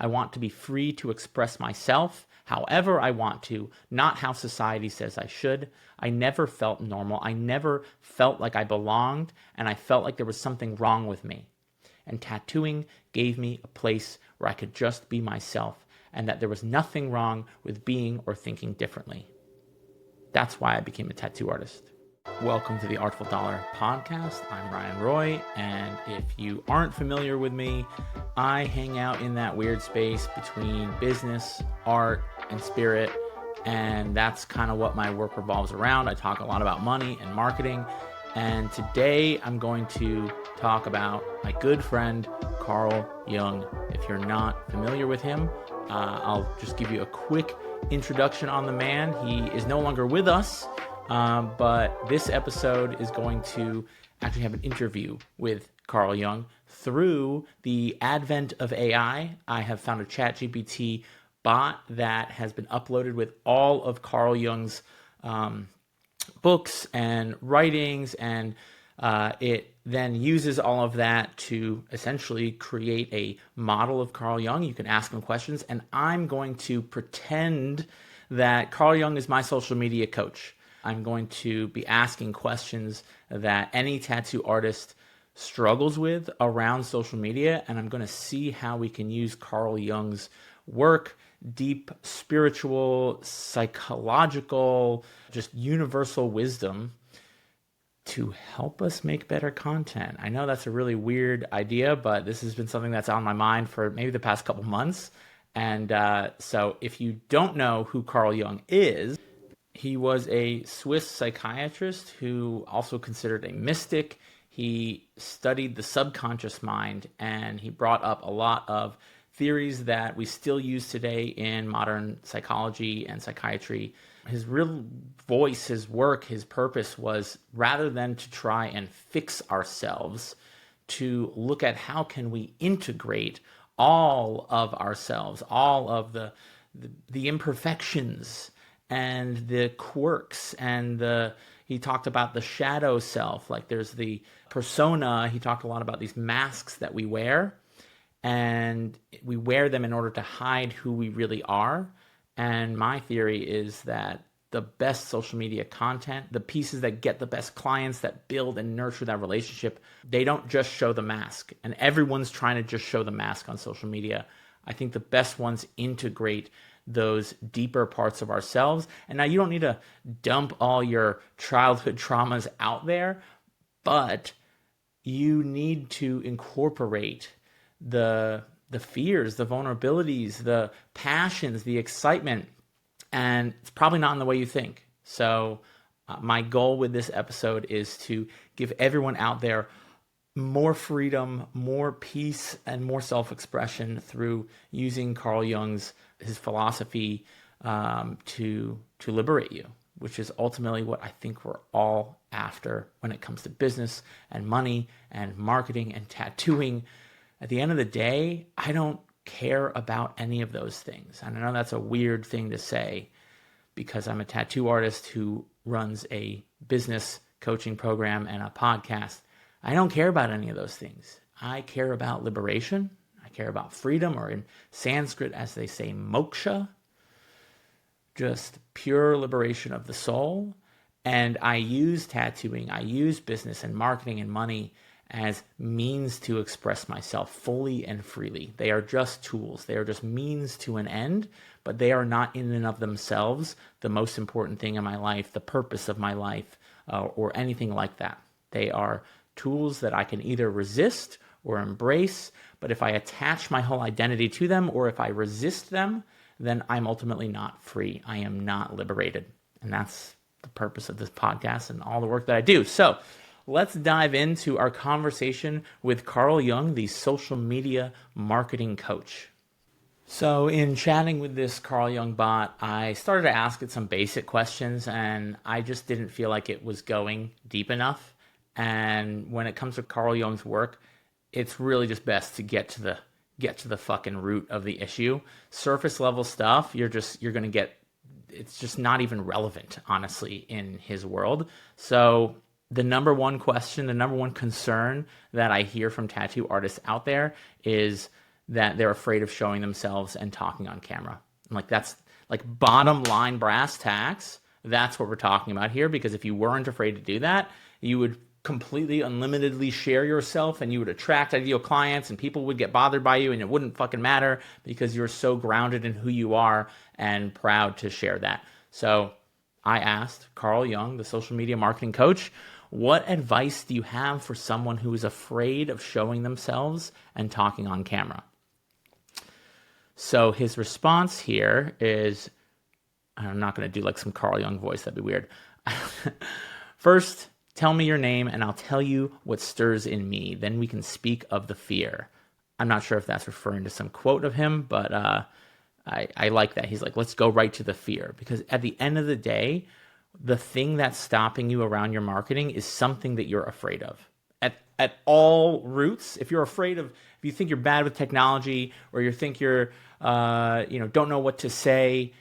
I want to be free to express myself however I want to, not how society says I should. I never felt normal. I never felt like I belonged, and I felt like there was something wrong with me. And tattooing gave me a place where I could just be myself, and that there was nothing wrong with being or thinking differently. That's why I became a tattoo artist. Welcome to the Artful Dollar Podcast. I'm Ryan Roi, and if you aren't familiar with me, I hang out in that weird space between business, art, and spirit, and that's kind of what my work revolves around. I talk a lot about money and marketing, and today I'm going to talk about my good friend, Carl Jung. If you're not familiar with him, I'll just give you a quick introduction on the man. He is no longer with us, but this episode is going to actually have an interview with Carl Jung. Through the advent of AI, I have found a ChatGPT bot that has been uploaded with all of Carl Jung's books and writings, and it then uses all of that to essentially create a model of Carl Jung. You can ask him questions, and I'm going to pretend that Carl Jung is my social media coach. I'm going to be asking questions that any tattoo artist struggles with around social media, and I'm going to see how we can use Carl Jung's work, deep spiritual, psychological, just universal wisdom to help us make better content. I know that's a really weird idea, but this has been something that's on my mind for maybe the past couple months. And so if you don't know who Carl Jung is, he was a Swiss psychiatrist who also considered a mystic. He studied the subconscious mind, and he brought up a lot of theories that we still use today in modern psychology and psychiatry. His real voice, his work, his purpose was, rather than to try and fix ourselves, to look at how can we integrate all of ourselves, all of the imperfections and the quirks, and he talked about the shadow self. Like there's the persona. He talked a lot about these masks that we wear, and we wear them in order to hide who we really are. And my theory is that the best social media content, the pieces that get the best clients, that build and nurture that relationship, they don't just show the mask. And everyone's trying to just show the mask on social media. I think the best ones integrate those deeper parts of ourselves. And now you don't need to dump all your childhood traumas out there, but you need to incorporate the fears, the vulnerabilities, the passions, the excitement, and it's probably not in the way you think. So my goal with this episode is to give everyone out there more freedom, more peace, and more self-expression through using Carl Jung's his philosophy to liberate you, which is ultimately what I think we're all after when it comes to business and money and marketing and tattooing. At the end of the day, I don't care about any of those things. And I know that's a weird thing to say because I'm a tattoo artist who runs a business coaching program and a podcast. I don't care about any of those things. I care about liberation. I care about freedom, or in Sanskrit, as they say, moksha, just pure liberation of the soul. And I use tattooing, I use business and marketing and money as means to express myself fully and freely. They are just tools. They are just means to an end, but they are not in and of themselves the most important thing in my life, the purpose of my life, or anything like that. They are tools that I can either resist or embrace, but if I attach my whole identity to them, or if I resist them, then I'm ultimately not free. I am not liberated. And that's the purpose of this podcast and all the work that I do. So let's dive into our conversation with Carl Jung, the social media marketing coach. So in chatting with this Carl Jung bot, I started to ask it some basic questions, and I just didn't feel like it was going deep enough. And when it comes to Carl Jung's work, it's really just best to get to the fucking root of the issue. Surface level stuff, you're going to get, it's just not even relevant, honestly, in his world. So the number one question, the number one concern that I hear from tattoo artists out there is that they're afraid of showing themselves and talking on camera. I'm like, that's like bottom line brass tacks. That's what we're talking about here, because if you weren't afraid to do that, you would completely unlimitedly share yourself and you would attract ideal clients and people would get bothered by you and it wouldn't fucking matter because you're so grounded in who you are and proud to share that. So I asked Carl Jung, the social media marketing coach, what advice do you have for someone who is afraid of showing themselves and talking on camera? So his response here is, I'm not going to do like some Carl Jung voice, that'd be weird. First, tell me your name and I'll tell you what stirs in me. Then we can speak of the fear. I'm not sure if that's referring to some quote of him, but I like that. He's like, let's go right to the fear. Because at the end of the day, the thing that's stopping you around your marketing is something that you're afraid of. At all roots, if you think you're bad with technology or you think you're, don't know what to say,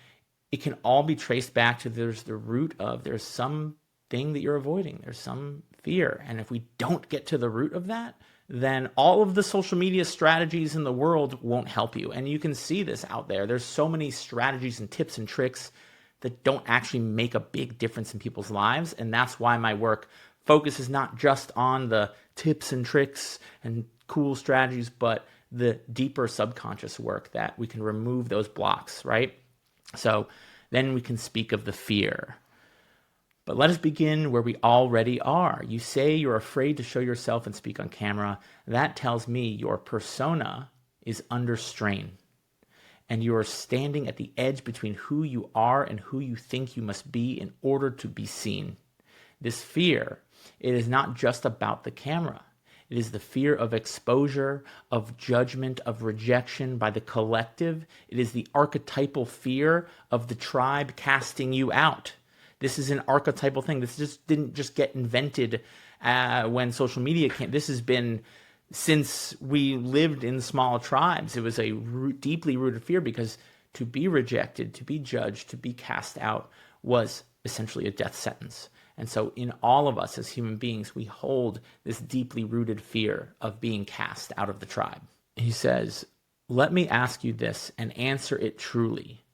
it can all be traced back to there's some thing that you're avoiding. There's some fear. And if we don't get to the root of that, then all of the social media strategies in the world won't help you. And you can see this out there. There's so many strategies and tips and tricks that don't actually make a big difference in people's lives. And that's why my work focuses not just on the tips and tricks and cool strategies, but the deeper subconscious work that we can remove those blocks, right? So then we can speak of the fear. But let us begin where we already are. You say you're afraid to show yourself and speak on camera. That tells me your persona is under strain. And you are standing at the edge between who you are and who you think you must be in order to be seen. This fear, it is not just about the camera. It is the fear of exposure, of judgment, of rejection by the collective. It is the archetypal fear of the tribe casting you out. This is an archetypal thing. This just didn't just get invented when social media came. This has been since we lived in small tribes. It was a deeply rooted fear because to be rejected, to be judged, to be cast out was essentially a death sentence. And so in all of us as human beings, we hold this deeply rooted fear of being cast out of the tribe. He says, let me ask you this and answer it truly.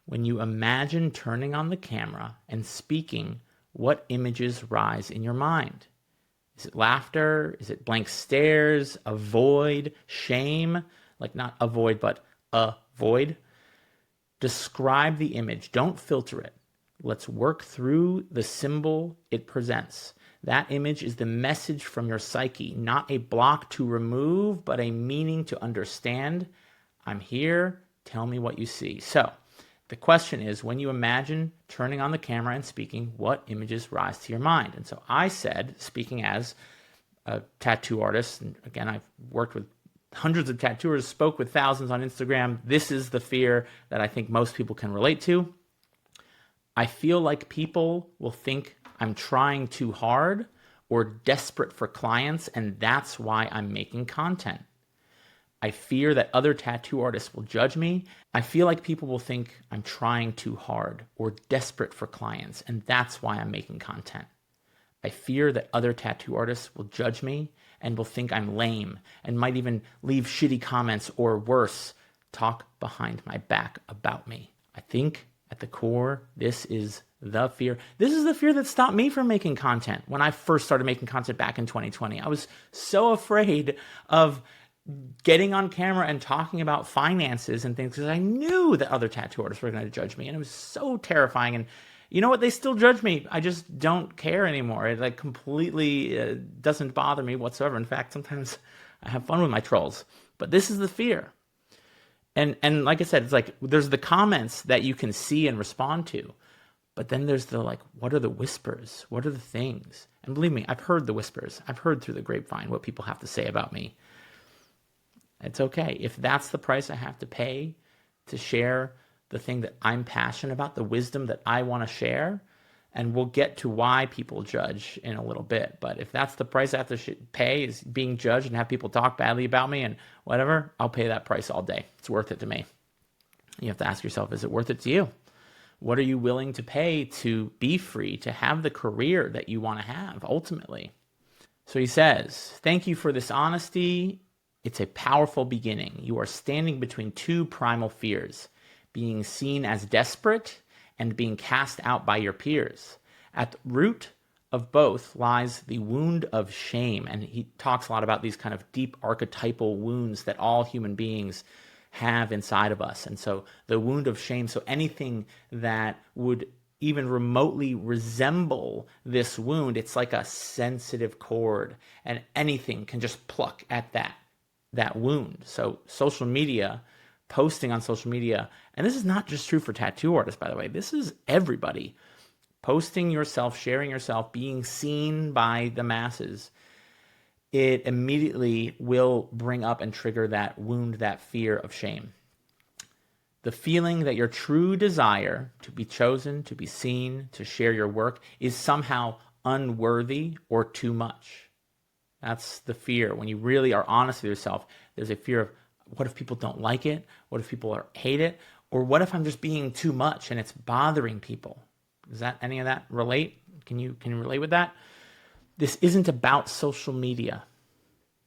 When you imagine turning on the camera and speaking, what images rise in your mind? Is it laughter? Is it blank stares? Avoid? Shame? Like not avoid, but avoid? Describe the image. Don't filter it. Let's work through the symbol it presents. That image is the message from your psyche, not a block to remove, but a meaning to understand. I'm here. Tell me what you see. So the question is, when you imagine turning on the camera and speaking, what images rise to your mind? And so I said, speaking as a tattoo artist, and again, I've worked with hundreds of tattooers, spoke with thousands on Instagram. This is the fear that I think most people can relate to. I feel like people will think I'm trying too hard or desperate for clients, and that's why I'm making content. I fear that other tattoo artists will judge me. I feel like people will think I'm trying too hard or desperate for clients, and that's why I'm making content. I fear that other tattoo artists will judge me and will think I'm lame and might even leave shitty comments or worse, talk behind my back about me. I think at the core, this is the fear. This is the fear that stopped me from making content when I first started making content back in 2020. I was so afraid of getting on camera and talking about finances and things because I knew that other tattoo artists were going to judge me, and it was so terrifying. And you know what? They still judge me. I just don't care anymore. It like completely doesn't bother me whatsoever. In fact, sometimes I have fun with my trolls. But this is the fear. And like I said, it's like there's the comments that you can see and respond to, but then there's the like, what are the whispers? What are the things? And believe me, I've heard the whispers. I've heard through the grapevine what people have to say about me. It's okay. If that's the price I have to pay to share the thing that I'm passionate about, the wisdom that I want to share, and we'll get to why people judge in a little bit. But if that's the price I have to pay is being judged and have people talk badly about me and whatever, I'll pay that price all day. It's worth it to me. You have to ask yourself, is it worth it to you? What are you willing to pay to be free, to have the career that you want to have ultimately? So he says, thank you for this honesty. It's a powerful beginning. You are standing between two primal fears, being seen as desperate and being cast out by your peers. At the root of both lies the wound of shame. And he talks a lot about these kind of deep archetypal wounds that all human beings have inside of us. And so the wound of shame, so anything that would even remotely resemble this wound, it's like a sensitive cord, and anything can just pluck at that wound. So social media, posting on social media, and this is not just true for tattoo artists, by the way, this is everybody. Posting yourself, sharing yourself, being seen by the masses, it immediately will bring up and trigger that wound, that fear of shame. The feeling that your true desire to be chosen, to be seen, to share your work is somehow unworthy or too much. That's the fear. When you really are honest with yourself, there's a fear of, what if people don't like it? What if people hate it? Or what if I'm just being too much and it's bothering people? Does that any of that relate? Can you relate with that? This isn't about social media.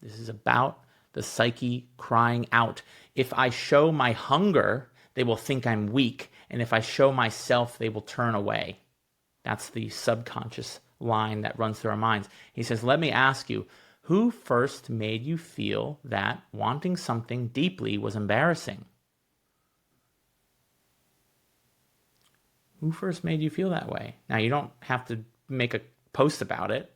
This is about the psyche crying out. If I show my hunger, they will think I'm weak. And if I show myself, they will turn away. That's the subconscious line that runs through our minds. He says, let me ask you, who first made you feel that wanting something deeply was embarrassing? Who first made you feel that way? Now, you don't have to make a post about it,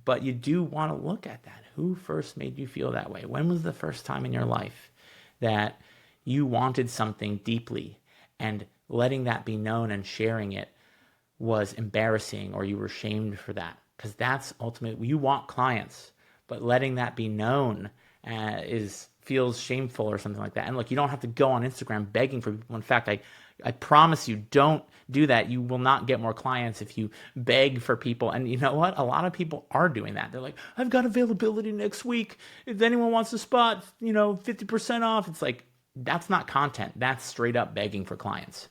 but you do want to look at that. Who first made you feel that way? When was the first time in your life that you wanted something deeply and letting that be known and sharing it was embarrassing, or you were shamed for that? Because that's ultimately, you want clients, but letting that be known feels shameful or something like that. And look, you don't have to go on Instagram begging for people. In fact, I promise you, don't do that. You will not get more clients if you beg for people. And you know what? A lot of people are doing that. They're like, I've got availability next week. If anyone wants a spot, 50% off. It's like, that's not content. That's straight up begging for clients.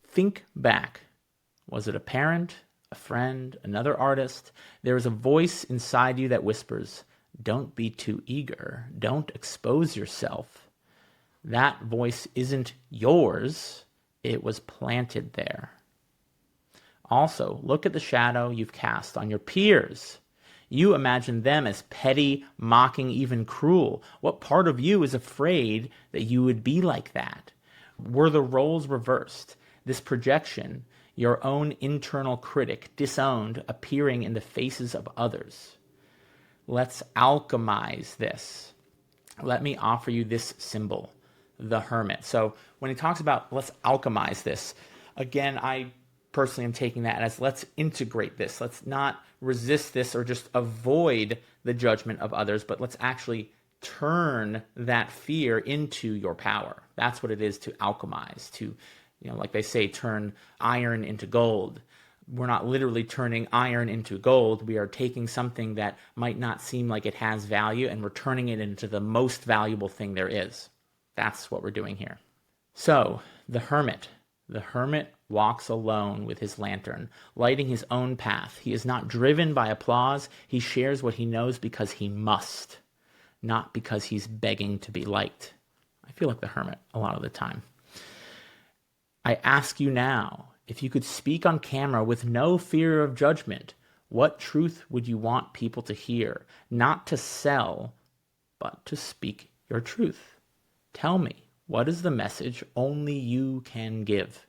Think back. Was it a parent, a friend, another artist? There is a voice inside you that whispers, don't be too eager. Don't expose yourself. That voice isn't yours. It was planted there. Also, look at the shadow you've cast on your peers. You imagine them as petty, mocking, even cruel. What part of you is afraid that you would be like that? Were the roles reversed? This projection, your own internal critic, disowned, appearing in the faces of others. Let's alchemize this. Let me offer you this symbol, the hermit. So when he talks about let's alchemize this, again, I personally am taking that as let's integrate this. Let's not resist this or just avoid the judgment of others, but let's actually turn that fear into your power. That's what it is to alchemize, to, like they say, turn iron into gold. We're not literally turning iron into gold. We are taking something that might not seem like it has value and we're turning it into the most valuable thing there is. That's what we're doing here. So, the hermit. The hermit walks alone with his lantern, lighting his own path. He is not driven by applause. He shares what he knows because he must, not because he's begging to be liked. I feel like the hermit a lot of the time. I ask you now, if you could speak on camera with no fear of judgment, what truth would you want people to hear? Not to sell, but to speak your truth. Tell me, what is the message only you can give?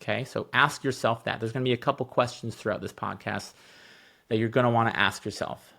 Okay, so ask yourself that. There's going to be a couple questions throughout this podcast that you're going to want to ask yourself.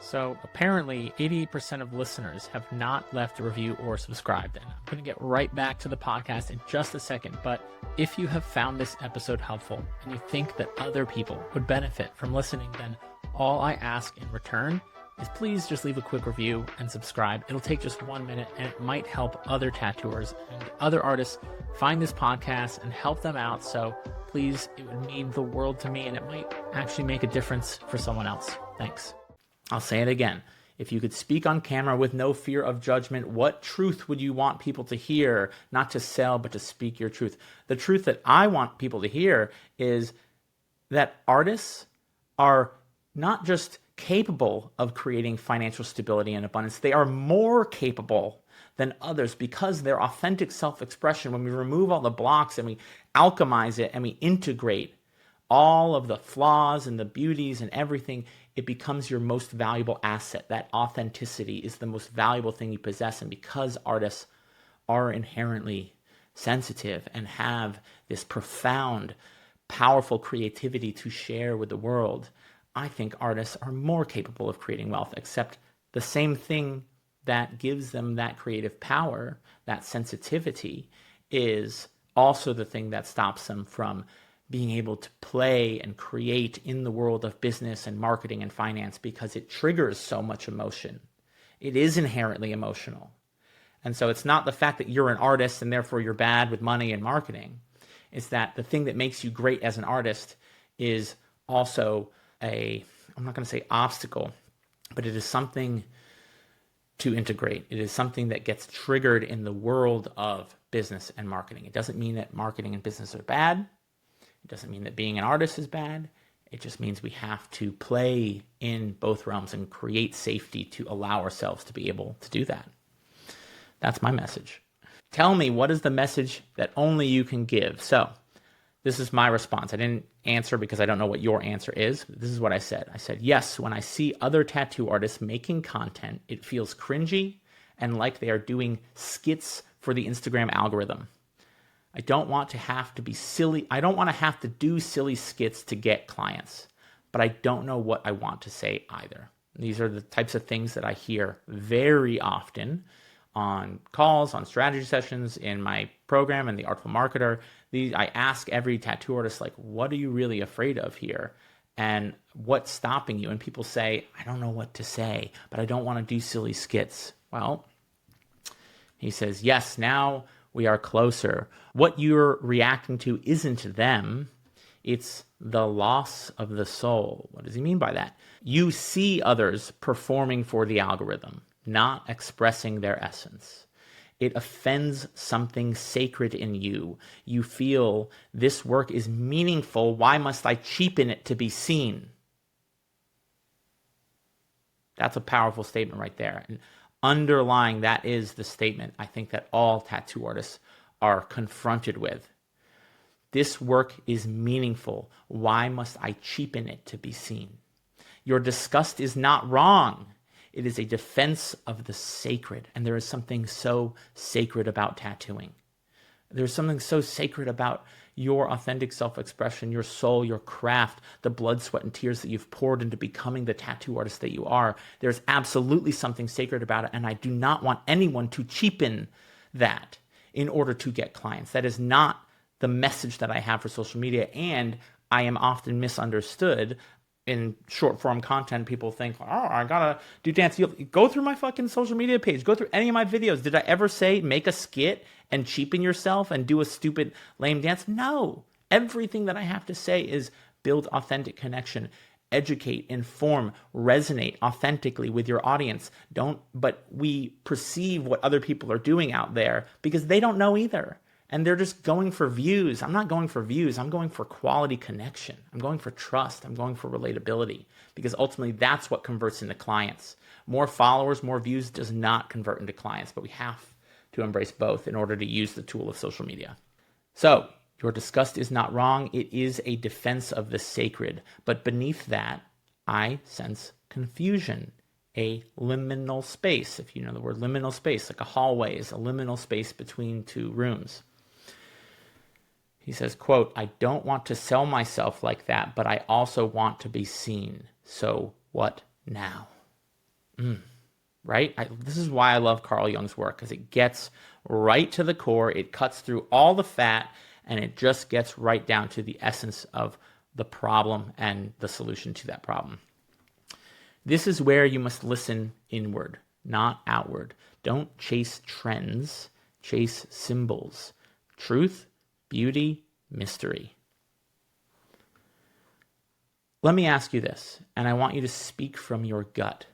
So apparently 88% of listeners have not left a review or subscribed. And I'm going to get right back to the podcast in just a second. But if you have found this episode helpful and you think that other people would benefit from listening, then all I ask in return is please just leave a quick review and subscribe. It'll take just 1 minute and it might help other tattooers and other artists find this podcast and help them out. So please, it would mean the world to me and it might actually make a difference for someone else. Thanks. I'll say it again. If you could speak on camera with no fear of judgment, what truth would you want people to hear? Not to sell, but to speak your truth. The truth that I want people to hear is that artists are not just capable of creating financial stability and abundance. They are more capable than others because their authentic self-expression, when we remove all the blocks and we alchemize it and we integrate all of the flaws and the beauties and everything, it becomes your most valuable asset. That authenticity is the most valuable thing you possess. And because artists are inherently sensitive and have this profound, powerful creativity to share with the world, I think artists are more capable of creating wealth, except the same thing that gives them that creative power, that sensitivity, is also the thing that stops them from being able to play and create in the world of business and marketing and finance, because it triggers so much emotion. It is inherently emotional. And so it's not the fact that you're an artist and therefore you're bad with money and marketing. It's that the thing that makes you great as an artist is also I'm not going to say obstacle, but it is something to integrate. It is something that gets triggered in the world of business and marketing. It doesn't mean that marketing and business are bad. It doesn't mean that being an artist is bad. It just means we have to play in both realms and create safety to allow ourselves to be able to do that. That's my message. Tell me, what is the message that only you can give? So this is my response. I didn't answer because I don't know what your answer is. This is what I said. I said, yes, when I see other tattoo artists making content, it feels cringy and like they are doing skits for the Instagram algorithm. I don't want to have to be silly. I don't want to have to do silly skits to get clients, but I don't know what I want to say either. These are the types of things that I hear very often on calls, on strategy sessions, in my program, and the Artful Marketer. I ask every tattoo artist, like, what are you really afraid of here? And what's stopping you? And people say, I don't know what to say, but I don't want to do silly skits. Well, he says, yes, now we are closer. What you're reacting to isn't them. It's the loss of the soul. What does he mean by that? You see others performing for the algorithm, not expressing their essence. It offends something sacred in you. You feel this work is meaningful. Why must I cheapen it to be seen? That's a powerful statement right there. And underlying that is the statement I think that all tattoo artists are confronted with. This work is meaningful. Why must I cheapen it to be seen? Your disgust is not wrong. It is a defense of the sacred. And there is something so sacred about tattooing. There's something so sacred about your authentic self-expression, your soul, your craft, the blood, sweat, and tears that you've poured into becoming the tattoo artist that you are. There's absolutely something sacred about it. And I do not want anyone to cheapen that in order to get clients. That is not the message that I have for social media. And I am often misunderstood. In short form content, people think, oh, I gotta do dance. Go through my fucking social media page. Go through any of my videos. Did I ever say make a skit and cheapen yourself and do a stupid lame dance? No. Everything that I have to say is build authentic connection, educate, inform, resonate authentically with your audience. But we perceive what other people are doing out there because they don't know either. And they're just going for views. I'm not going for views. I'm going for quality connection. I'm going for trust. I'm going for relatability, because ultimately that's what converts into clients. More followers, more views does not convert into clients, but we have to embrace both in order to use the tool of social media. So your disgust is not wrong. It is a defense of the sacred. But beneath that, I sense confusion, a liminal space. If you know the word liminal space, like a hallway is a liminal space between two rooms. He says, quote, I don't want to sell myself like that, but I also want to be seen. So what now? Right? This is why I love Carl Jung's work, because it gets right to the core. It cuts through all the fat, and it just gets right down to the essence of the problem and the solution to that problem. This is where you must listen inward, not outward. Don't chase trends, chase symbols. Truth, beauty, mystery. Let me ask you this, and I want you to speak from your gut.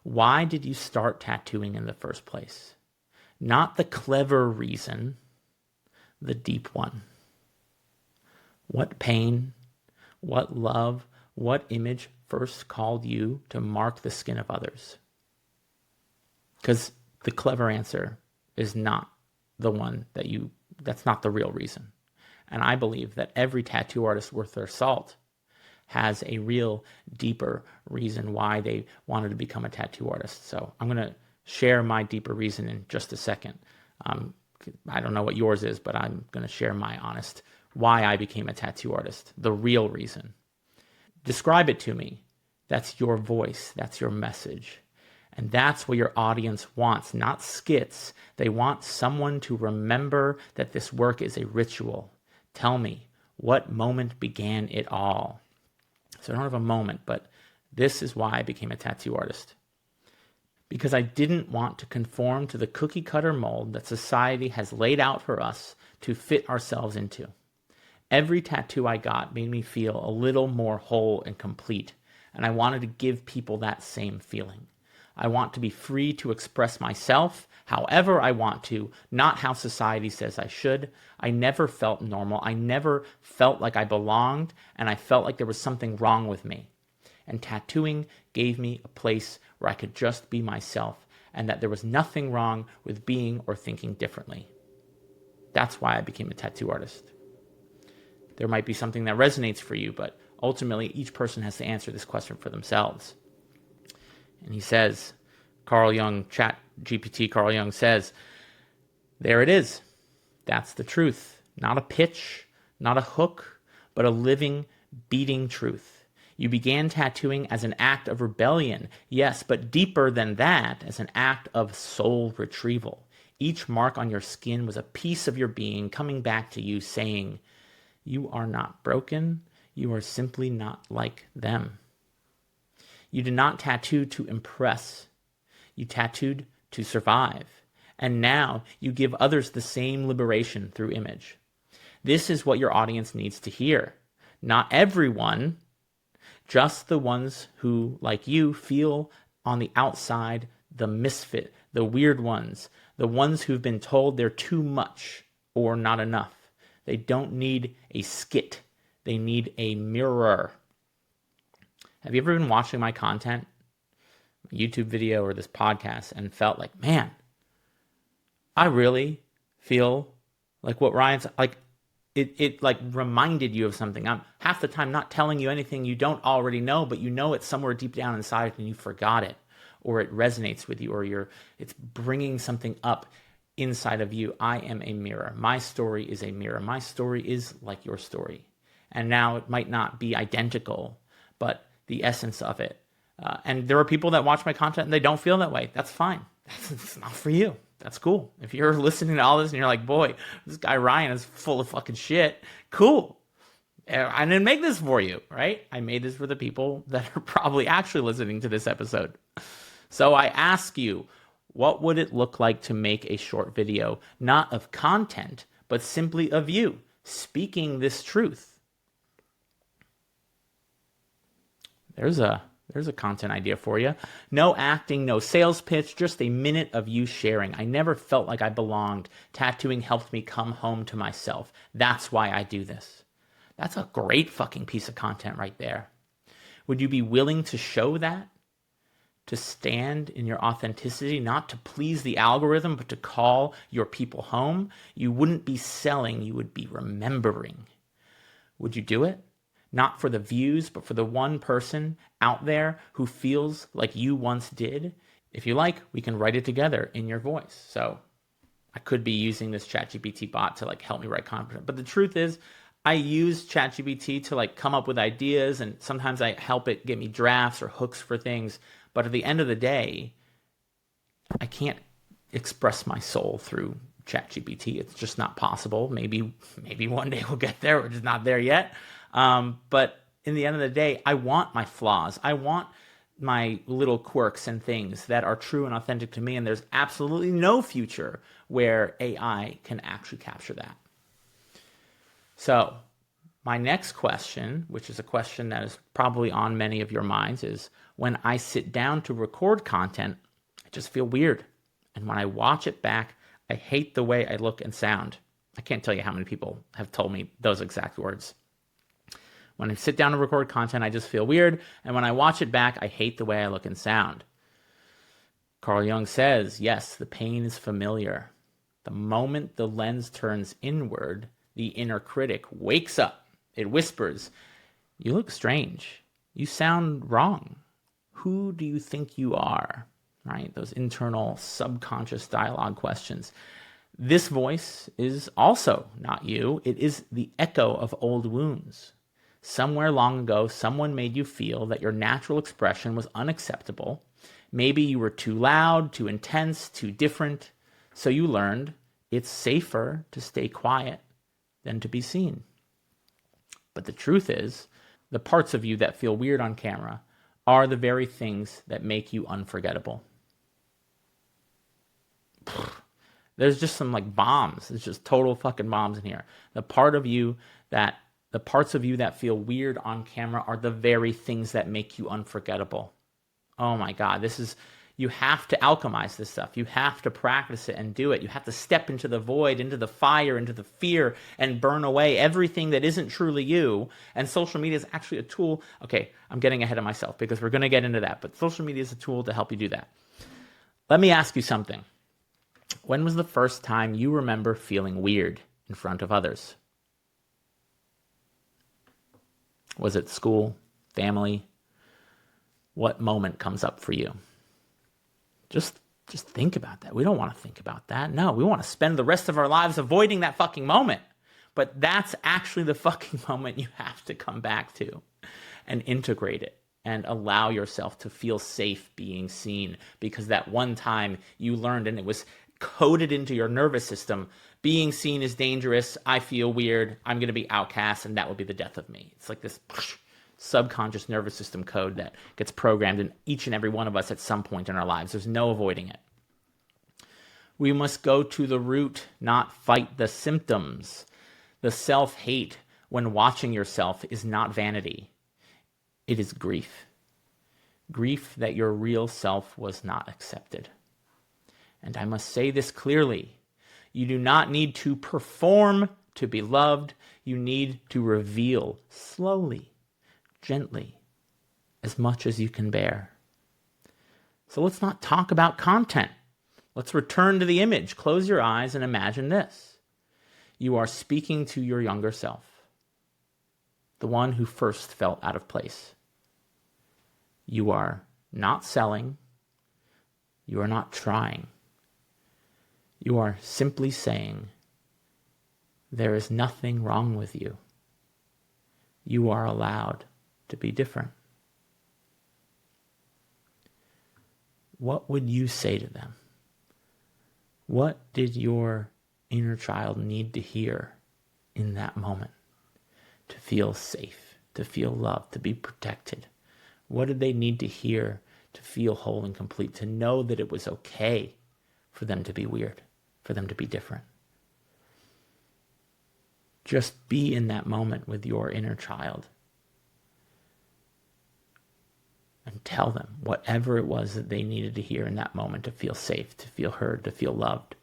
Why did you start tattooing in the first place? Not the clever reason, the deep one. What pain, what love, What image first called you to mark the skin of others? Because the clever answer is not the one that's not the real reason. And I believe that every tattoo artist worth their salt has a real deeper reason why they wanted to become a tattoo artist. So I'm going to share my deeper reason in just a second. I don't know what yours is, but I'm going to share my honest why I became a tattoo artist, the real reason. Describe it to me. That's your voice. That's your message. And that's what your audience wants, not skits. They want someone to remember that this work is a ritual. Tell me, what moment began it all? So I don't have a moment, but this is why I became a tattoo artist. Because I didn't want to conform to the cookie cutter mold that society has laid out for us to fit ourselves into. Every tattoo I got made me feel a little more whole and complete, and I wanted to give people that same feeling. I want to be free to express myself however I want to, not how society says I should. I never felt normal. I never felt like I belonged, and I felt like there was something wrong with me. And tattooing gave me a place where I could just be myself, and that there was nothing wrong with being or thinking differently. That's why I became a tattoo artist. There might be something that resonates for you, but ultimately each person has to answer this question for themselves. And he says, Carl Jung, Chat GPT Carl Jung says, there it is. That's the truth. Not a pitch, not a hook, but a living, beating truth. You began tattooing as an act of rebellion, yes, but deeper than that, as an act of soul retrieval. Each mark on your skin was a piece of your being coming back to you saying, you are not broken, you are simply not like them. You did not tattoo to impress. You tattooed to survive. And now you give others the same liberation through image. This is what your audience needs to hear. Not everyone, just the ones who, like you, feel on the outside the misfit, the weird ones, the ones who've been told they're too much or not enough. They don't need a skit. They need a mirror. Have you ever been watching my content, YouTube video or this podcast, and felt like, man, I really feel like what Ryan's like, it like reminded you of something. I'm half the time not telling you anything you don't already know, but you know it somewhere deep down inside and you forgot it, or it resonates with you, or it's bringing something up inside of you. I am a mirror. My story is a mirror. My story is like your story. And now it might not be identical, but the essence of it. And there are people that watch my content and they don't feel that way. That's fine. It's not for you. That's cool. If you're listening to all this and you're like, boy, this guy Ryan is full of fucking shit, cool. I didn't make this for you, right? I made this for the people that are probably actually listening to this episode. So I ask you, what would it look like to make a short video, not of content, but simply of you speaking this truth? There's a content idea for you. No acting, no sales pitch, just a minute of you sharing. I never felt like I belonged. Tattooing helped me come home to myself. That's why I do this. That's a great fucking piece of content right there. Would you be willing to show that? To stand in your authenticity, not to please the algorithm, but to call your people home? You wouldn't be selling, you would be remembering. Would you do it? Not for the views, but for the one person out there who feels like you once did. If you like, we can write it together in your voice. So I could be using this ChatGPT bot to like help me write content. But the truth is, I use ChatGPT to like come up with ideas, and sometimes I help it get me drafts or hooks for things. But at the end of the day, I can't express my soul through ChatGPT. It's just not possible. Maybe one day we'll get there. We're just not there yet. But in the end of the day, I want my flaws. I want my little quirks and things that are true and authentic to me. And there's absolutely no future where AI can actually capture that. So my next question, which is a question that is probably on many of your minds, is when I sit down to record content, I just feel weird. And when I watch it back, I hate the way I look and sound. I can't tell you how many people have told me those exact words. When I sit down to record content, I just feel weird. And when I watch it back, I hate the way I look and sound. Carl Jung says, yes, the pain is familiar. The moment the lens turns inward, the inner critic wakes up. It whispers, you look strange. You sound wrong. Who do you think you are? Right? Those internal subconscious dialogue questions. This voice is also not you. It is the echo of old wounds. Somewhere long ago, someone made you feel that your natural expression was unacceptable. Maybe you were too loud, too intense, too different. So you learned it's safer to stay quiet than to be seen. But the truth is, the parts of you that feel weird on camera are the very things that make you unforgettable. There's just some like bombs. There's just total fucking bombs in here. The parts of you that feel weird on camera are the very things that make you unforgettable. Oh my God, you have to alchemize this stuff. You have to practice it and do it. You have to step into the void, into the fire, into the fear, and burn away everything that isn't truly you. And social media is actually a tool. Okay, I'm getting ahead of myself because we're going to get into that. But social media is a tool to help you do that. Let me ask you something. When was the first time you remember feeling weird in front of others? Was it school, family? What moment comes up for you? Just think about that. We don't want to think about that. No, we want to spend the rest of our lives avoiding that fucking moment. But that's actually the fucking moment you have to come back to and integrate it and allow yourself to feel safe being seen, because that one time you learned and it was coded into your nervous system, being seen is dangerous, I feel weird, I'm going to be outcast, and that will be the death of me. It's like this subconscious nervous system code that gets programmed in each and every one of us at some point in our lives. There's no avoiding it. We must go to the root, not fight the symptoms. The self-hate when watching yourself is not vanity. It is grief. Grief that your real self was not accepted. And I must say this clearly. You do not need to perform to be loved. You need to reveal slowly, gently, as much as you can bear. So let's not talk about content. Let's return to the image. Close your eyes and imagine this. You are speaking to your younger self, the one who first felt out of place. You are not selling. You are not trying. You are simply saying, there is nothing wrong with you. You are allowed to be different. What would you say to them? What did your inner child need to hear in that moment to feel safe, to feel loved, to be protected? What did they need to hear to feel whole and complete, to know that it was okay for them to be weird, for them to be different? Just be in that moment with your inner child and tell them whatever it was that they needed to hear in that moment to feel safe, to feel heard, to feel loved,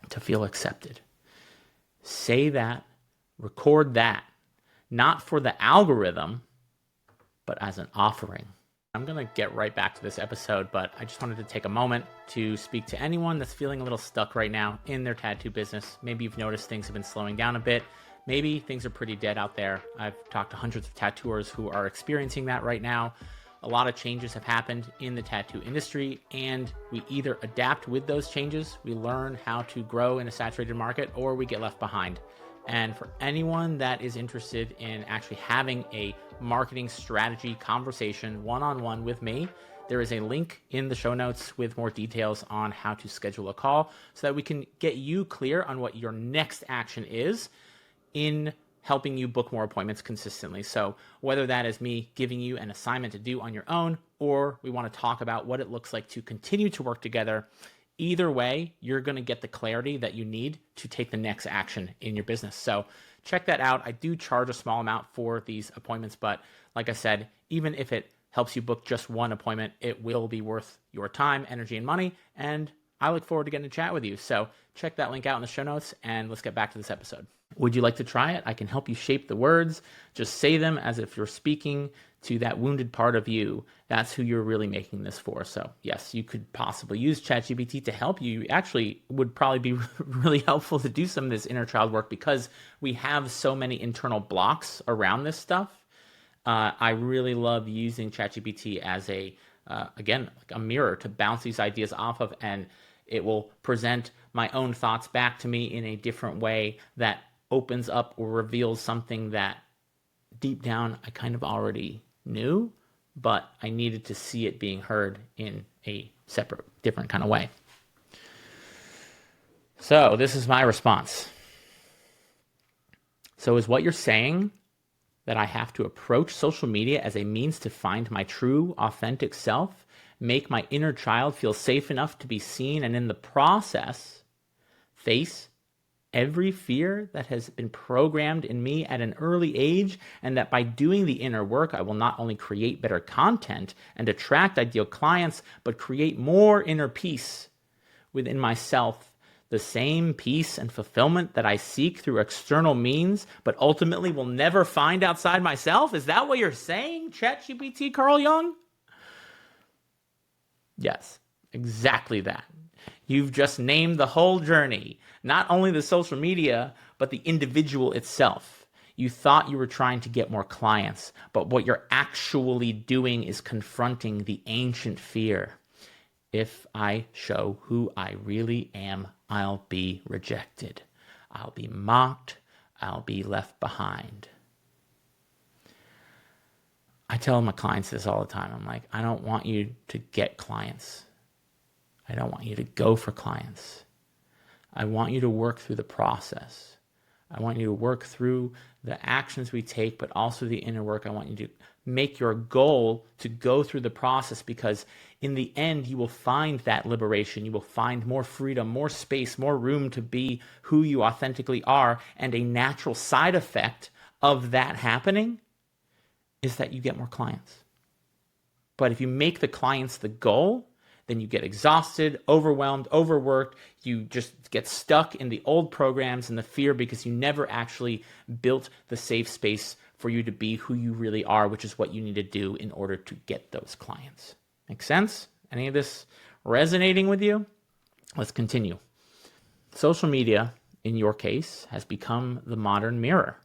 to feel accepted. Say that, record that, not for the algorithm, but as an offering. I'm going to get right back to this episode, but I just wanted to take a moment to speak to anyone that's feeling a little stuck right now in their tattoo business. Maybe you've noticed things have been slowing down a bit. Maybe things are pretty dead out there. I've talked to hundreds of tattooers who are experiencing that right now. A lot of changes have happened in the tattoo industry, and we either adapt with those changes, we learn how to grow in a saturated market, or we get left behind. And for anyone that is interested in actually having a marketing strategy conversation one-on-one with me, there is a link in the show notes with more details on how to schedule a call so that we can get you clear on what your next action is in helping you book more appointments consistently. So whether that is me giving you an assignment to do on your own, or we want to talk about what it looks like to continue to work together, either way, you're going to get the clarity that you need to take the next action in your business. So check that out. I do charge a small amount for these appointments, but like I said, even if it helps you book just one appointment, it will be worth your time, energy, and money. And I look forward to getting to chat with you. So check that link out in the show notes, and let's get back to this episode. Would you like to try it? I can help you shape the words. Just say them as if you're speaking to that wounded part of you. That's who you're really making this for. So yes, you could possibly use ChatGPT to help you. Actually, would probably be really helpful to do some of this inner child work because we have so many internal blocks around this stuff. I really love using ChatGPT as again, like a mirror to bounce these ideas off of, and it will present my own thoughts back to me in a different way that opens up or reveals something that deep down I kind of already knew, but I needed to see it being heard in a separate, different kind of way. So this is my response. So is what you're saying that I have to approach social media as a means to find my true, authentic self, make my inner child feel safe enough to be seen, and in the process, face every fear that has been programmed in me at an early age, and that by doing the inner work, I will not only create better content and attract ideal clients, but create more inner peace within myself, the same peace and fulfillment that I seek through external means, but ultimately will never find outside myself? Is that what you're saying, ChatGPT Carl Jung? Yes, exactly that. You've just named the whole journey, not only the social media, but the individual itself. You thought you were trying to get more clients, but what you're actually doing is confronting the ancient fear. If I show who I really am, I'll be rejected. I'll be mocked. I'll be left behind. I tell my clients this all the time. I'm like, I don't want you to get clients. I don't want you to go for clients. I want you to work through the process. I want you to work through the actions we take, but also the inner work. I want you to make your goal to go through the process, because in the end, you will find that liberation. You will find more freedom, more space, more room to be who you authentically are. And a natural side effect of that happening is that you get more clients. But if you make the clients the goal, then you get exhausted, overwhelmed, overworked. You just get stuck in the old programs and the fear because you never actually built the safe space for you to be who you really are, which is what you need to do in order to get those clients. Make sense? Any of this resonating with you? Let's continue. Social media, in your case, has become the modern mirror,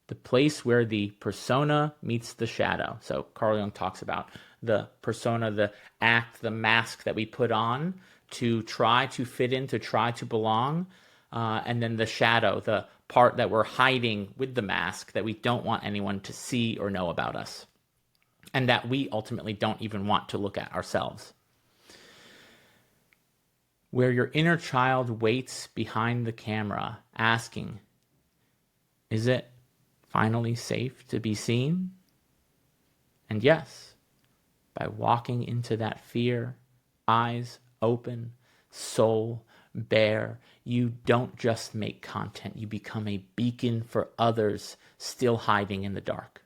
the place where the persona meets the shadow. So Carl Jung talks about the persona, the act, the mask that we put on to try to fit in, to try to belong, and then the shadow, the part that we're hiding with the mask that we don't want anyone to see or know about us, and that we ultimately don't even want to look at ourselves. Where your inner child waits behind the camera asking, is it finally safe to be seen? And yes, by walking into that fear, eyes open, soul bare, you don't just make content, you become a beacon for others still hiding in the dark.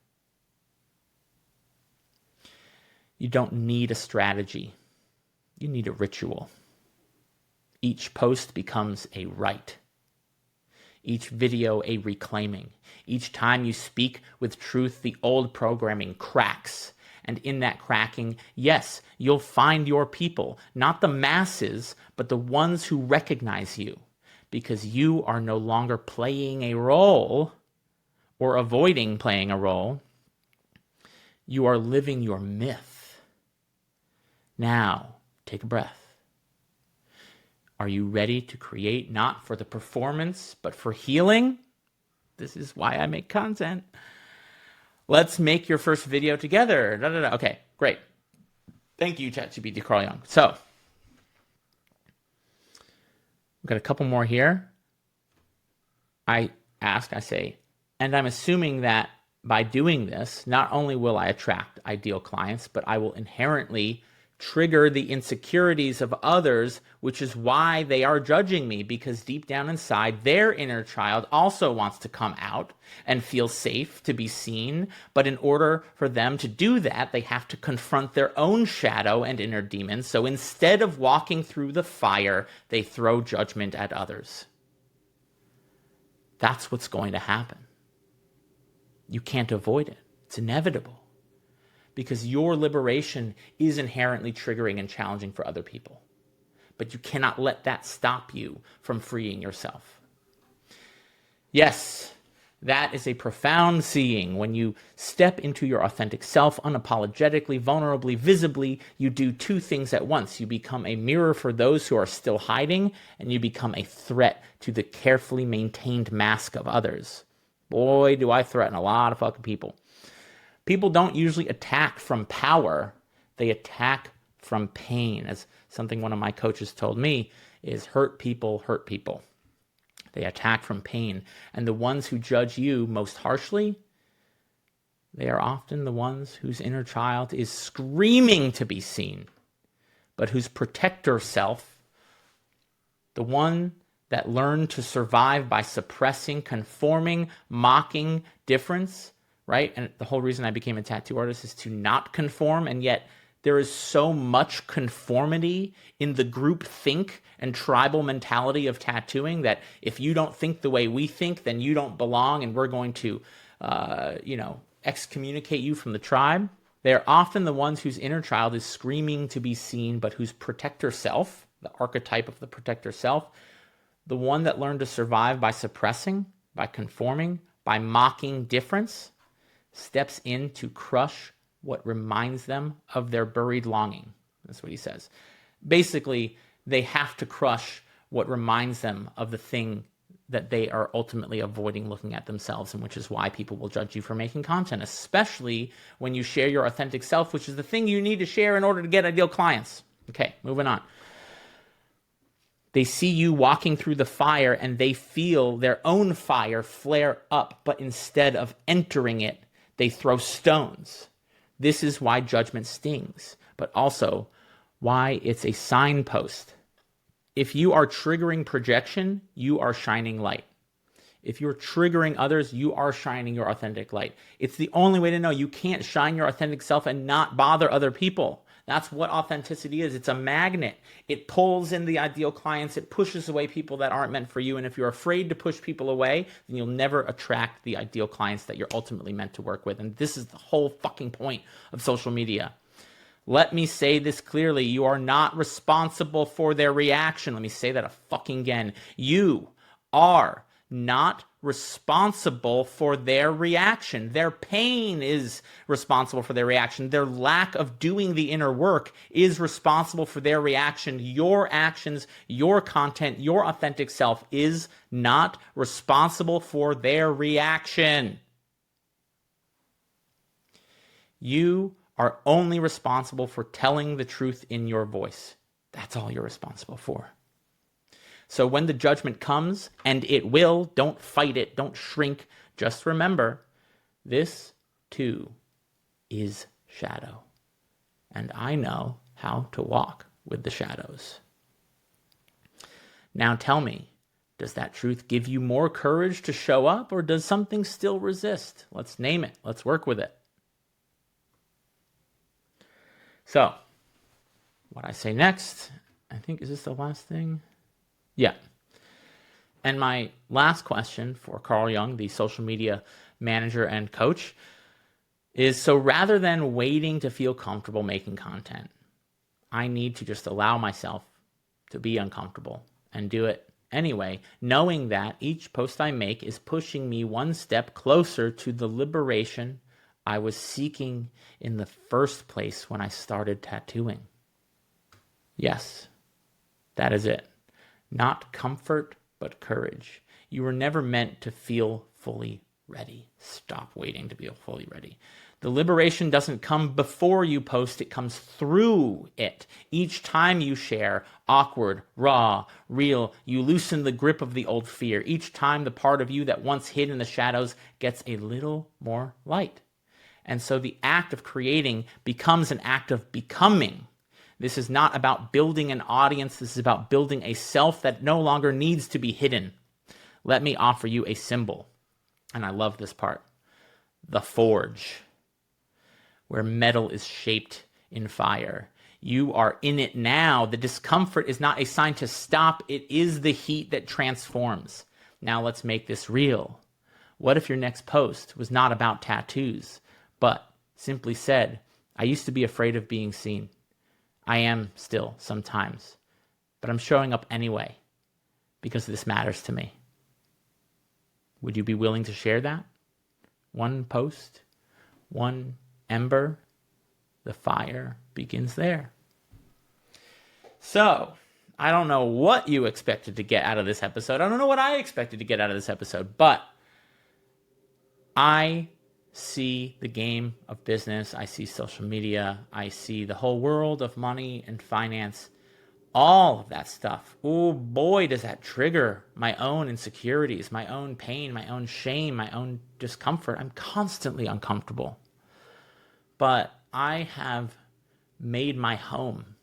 You don't need a strategy, you need a ritual. Each post becomes a rite. Each video a reclaiming. Each time you speak with truth, the old programming cracks. And in that cracking, yes, you'll find your people, not the masses, but the ones who recognize you, because you are no longer playing a role or avoiding playing a role. You are living your myth. Now, take a breath. Are you ready to create not for the performance, but for healing? This is why I make content. Let's make your first video together. Okay, great. Thank you, ChatGPT Carl Jung. So, we've got a couple more here. I say, and I'm assuming that by doing this, not only will I attract ideal clients, but I will inherently trigger the insecurities of others, which is why they are judging me, because deep down inside, their inner child also wants to come out and feel safe to be seen. But in order for them to do that, they have to confront their own shadow and inner demons. So instead of walking through the fire, they throw judgment at others. That's what's going to happen. You can't avoid it. It's inevitable. Because your liberation is inherently triggering and challenging for other people. But you cannot let that stop you from freeing yourself. Yes, that is a profound seeing. When you step into your authentic self, unapologetically, vulnerably, visibly, you do two things at once. You become a mirror for those who are still hiding, and you become a threat to the carefully maintained mask of others. Boy, do I threaten a lot of fucking people. People don't usually attack from power. They attack from pain. As something one of my coaches told me is hurt people hurt people. They attack from pain. And the ones who judge you most harshly, they are often the ones whose inner child is screaming to be seen, but whose protector self, the one that learned to survive by suppressing, conforming, mocking difference, right? And the whole reason I became a tattoo artist is to not conform, and yet there is so much conformity in the group think and tribal mentality of tattooing that if you don't think the way we think, then you don't belong, and we're going to, excommunicate you from the tribe. They are often the ones whose inner child is screaming to be seen, but whose protector self, the archetype of the protector self, the one that learned to survive by suppressing, by conforming, by mocking difference, steps in to crush what reminds them of their buried longing. That's what he says. Basically, they have to crush what reminds them of the thing that they are ultimately avoiding looking at themselves, and which is why people will judge you for making content, especially when you share your authentic self, which is the thing you need to share in order to get ideal clients. Okay, moving on. They see you walking through the fire and they feel their own fire flare up, but instead of entering it, they throw stones. This is why judgment stings, but also why it's a signpost. If you are triggering projection, you are shining light. If you're triggering others, you are shining your authentic light. It's the only way to know. You can't shine your authentic self and not bother other people. That's what authenticity is. It's a magnet. It pulls in the ideal clients. It pushes away people that aren't meant for you. And if you're afraid to push people away, then you'll never attract the ideal clients that you're ultimately meant to work with. And this is the whole fucking point of social media. Let me say this clearly. You are not responsible for their reaction. Let me say that fucking again. You are not responsible for their reaction. Their pain is responsible for their reaction. Their lack of doing the inner work is responsible for their reaction. Your actions, your content, your authentic self is not responsible for their reaction. You are only responsible for telling the truth in your voice. That's all you're responsible for. So when the judgment comes, and it will, don't fight it, don't shrink. Just remember, this too is shadow. And I know how to walk with the shadows. Now tell me, does that truth give you more courage to show up, or does something still resist? Let's name it. Let's work with it. So, what I say next, I think, is this the last thing? Yeah. And my last question for Carl Jung, the social media manager and coach, is so rather than waiting to feel comfortable making content, I need to just allow myself to be uncomfortable and do it anyway, knowing that each post I make is pushing me one step closer to the liberation I was seeking in the first place when I started tattooing. Yes, that is it. Not comfort, but courage. You were never meant to feel fully ready. Stop waiting to be fully ready. The liberation doesn't come before you post, it comes through it. Each time you share, awkward, raw, real, you loosen the grip of the old fear. Each time the part of you that once hid in the shadows gets a little more light. And so the act of creating becomes an act of becoming. This is not about building an audience. This is about building a self that no longer needs to be hidden. Let me offer you a symbol. And I love this part. The forge, where metal is shaped in fire. You are in it now. The discomfort is not a sign to stop. It is the heat that transforms. Now let's make this real. What if your next post was not about tattoos, but simply said, I used to be afraid of being seen. I am still sometimes, but I'm showing up anyway because this matters to me. Would you be willing to share that? One post, one ember, the fire begins there. So, I don't know what you expected to get out of this episode. I don't know what I expected to get out of this episode, but I see the game of business. I see social media. I see the whole world of money and finance, all of that stuff. Oh boy, does that trigger my own insecurities, my own pain, my own shame, my own discomfort. I'm constantly uncomfortable. But I have made my home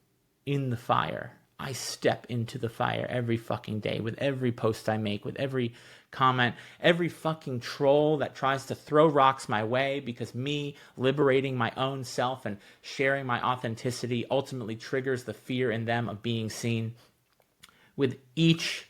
in the fire. I step into the fire every fucking day with every post I make, with every comment, every fucking troll that tries to throw rocks my way, because me liberating my own self and sharing my authenticity ultimately triggers the fear in them of being seen. With each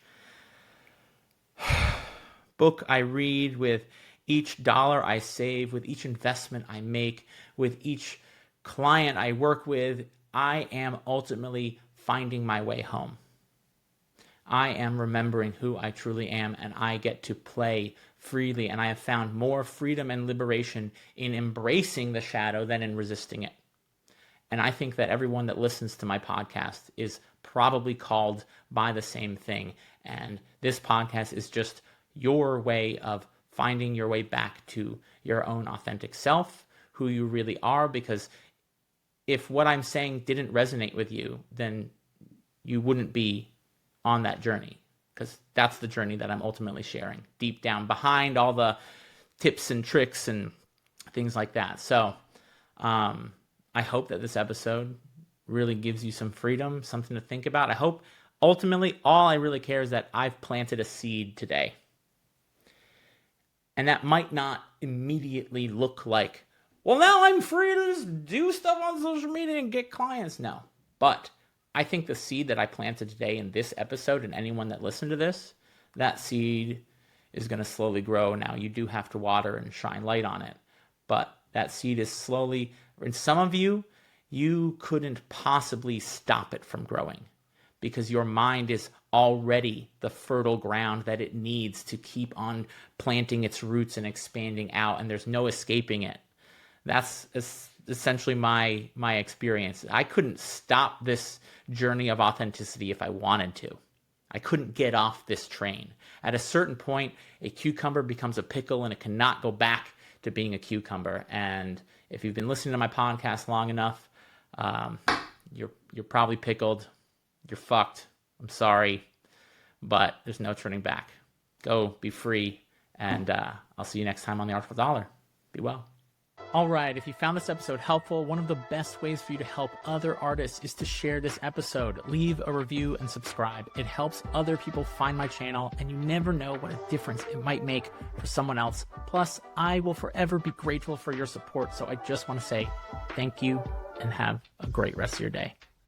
book I read, with each dollar I save, with each investment I make, with each client I work with, I am ultimately finding my way home. I am remembering who I truly am, and I get to play freely, and I have found more freedom and liberation in embracing the shadow than in resisting it. And I think that everyone that listens to my podcast is probably called by the same thing. And this podcast is just your way of finding your way back to your own authentic self, who you really are, because if what I'm saying didn't resonate with you, then you wouldn't be on that journey, because that's the journey that I'm ultimately sharing deep down behind all the tips and tricks and things like that. So I hope that this episode really gives you some freedom, something to think about. I hope ultimately all I really care is that I've planted a seed today. And that might not immediately look like, well, now I'm free to just do stuff on social media and get clients. No. But I think the seed that I planted today in this episode, and anyone that listened to this, that seed is going to slowly grow. Now, you do have to water and shine light on it. But that seed is slowly, and some of you, you couldn't possibly stop it from growing, because your mind is already the fertile ground that it needs to keep on planting its roots and expanding out, and there's no escaping it. That's essentially my experience. I couldn't stop this journey of authenticity if I wanted to. I couldn't get off this train. At a certain point, a cucumber becomes a pickle, and it cannot go back to being a cucumber. And if you've been listening to my podcast long enough, you're probably pickled. You're fucked. I'm sorry, but there's no turning back. Go, be free, and I'll see you next time on the Artful Dollar. Be well. All right, if you found this episode helpful, one of the best ways for you to help other artists is to share this episode. Leave a review and subscribe. It helps other people find my channel, and you never know what a difference it might make for someone else. Plus, I will forever be grateful for your support, so I just want to say thank you and have a great rest of your day.